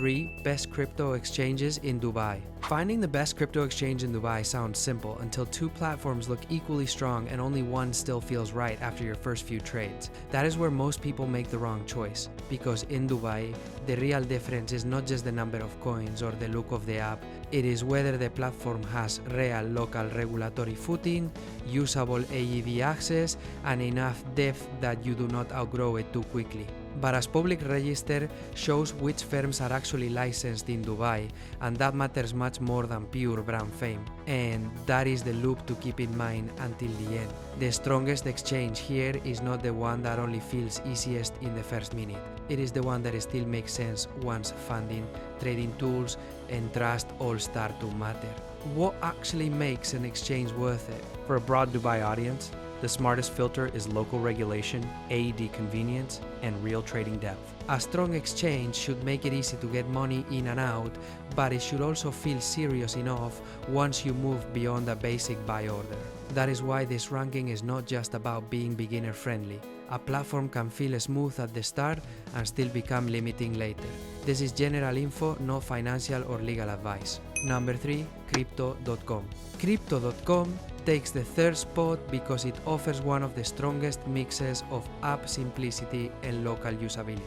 3 Best Crypto Exchanges in Dubai. Finding the best crypto exchange in Dubai sounds simple until two platforms look equally strong and only one still feels right after your first few trades. That is where most people make the wrong choice, because in Dubai, the real difference is not just the number of coins or the look of the app, it is whether the platform has real local regulatory footing, usable AED access, and enough depth that you do not outgrow it too quickly. But as public register shows which firms are actually licensed in Dubai, and that matters much more than pure brand fame. And that is the loop to keep in mind until the end. The strongest exchange here is not the one that only feels easiest in the first minute. It is the one that still makes sense once funding, trading tools, and trust all start to matter. What actually makes an exchange worth it? For a broad Dubai audience, the smartest filter is local regulation, AED convenience, and real trading depth. A strong exchange should make it easy to get money in and out, but it should also feel serious enough once you move beyond a basic buy order. That is why this ranking is not just about being beginner friendly. A platform can feel smooth at the start and still become limiting later. This is general info, not financial or legal advice. Number 3, Crypto.com. Crypto.com takes the third spot because it offers one of the strongest mixes of app simplicity and local usability.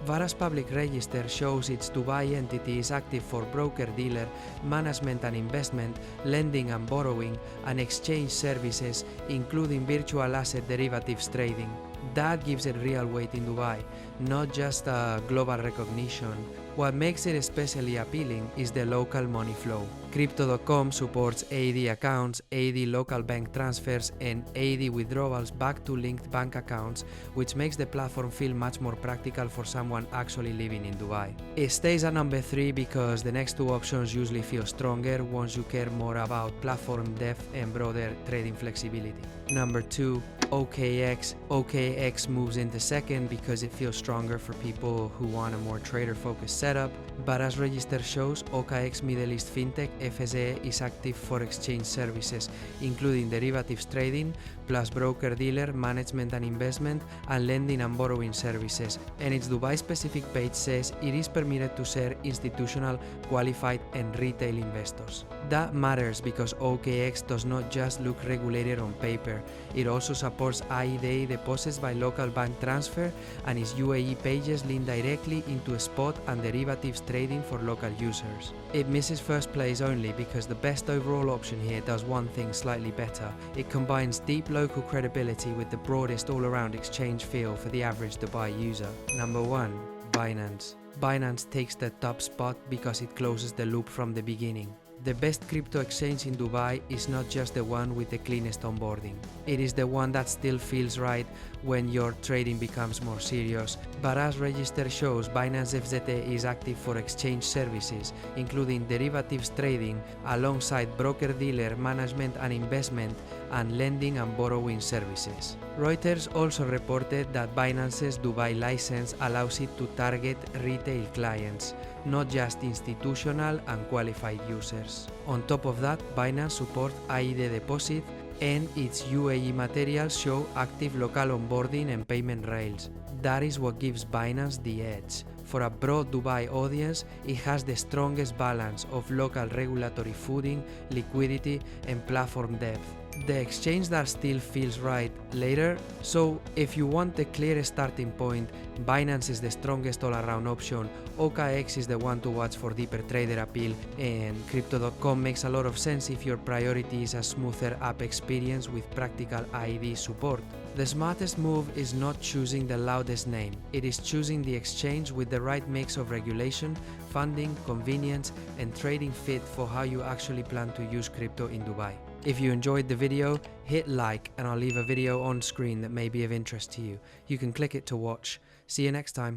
Vara's public register shows its Dubai entity is active for broker-dealer, management and investment, lending and borrowing, and exchange services, including virtual asset derivatives trading. That gives it real weight in Dubai, not just a global recognition. What makes it especially appealing is the local money flow. Crypto.com supports AED accounts, AED local bank transfers, and AED withdrawals back to linked bank accounts, which makes the platform feel much more practical for someone actually living in Dubai. It stays at number 3 because the next two options usually feel stronger once you care more about platform depth and broader trading flexibility. Number 2, OKX. OKX moves into second because it feels stronger for people who want a more trader-focused setup, but as register shows, OKX Middle East FinTech FSA is active for exchange services, including derivatives trading, plus broker-dealer, management and investment, and lending and borrowing services, and its Dubai-specific page says it is permitted to serve institutional, qualified, and retail investors. That matters because OKX does not just look regulated on paper, it also supports IED deposits by local bank transfer, and its UAE pages link directly into spot and derivatives trading for local users. It misses first place only because the best overall option here does one thing slightly better. It combines deep local credibility with the broadest all-around exchange feel for the average Dubai user. Number 1, Binance. Binance takes the top spot because it closes the loop from the beginning. The best crypto exchange in Dubai is not just the one with the cleanest onboarding. It is the one that still feels right when your trading becomes more serious. But as register shows, Binance FZE is active for exchange services, including derivatives trading, alongside broker-dealer, management and investment, and lending and borrowing services. Reuters also reported that Binance's Dubai license allows it to target retail clients, not just institutional and qualified users. On top of that, Binance supports IED deposit, and its UAE materials show active local onboarding and payment rails. That is what gives Binance the edge. For a broad Dubai audience, it has the strongest balance of local regulatory footing, liquidity, and platform depth. The exchange that still feels right later. So if you want the clearest starting point, Binance is the strongest all-around option, OKX is the one to watch for deeper trader appeal, and Crypto.com makes a lot of sense if your priority is a smoother app experience with practical IED support. The smartest move is not choosing the loudest name, it is choosing the exchange with the right mix of regulation, funding, convenience, and trading fit for how you actually plan to use crypto in Dubai. If you enjoyed the video, hit like and I'll leave a video on screen that may be of interest to you. You can click it to watch. See you next time.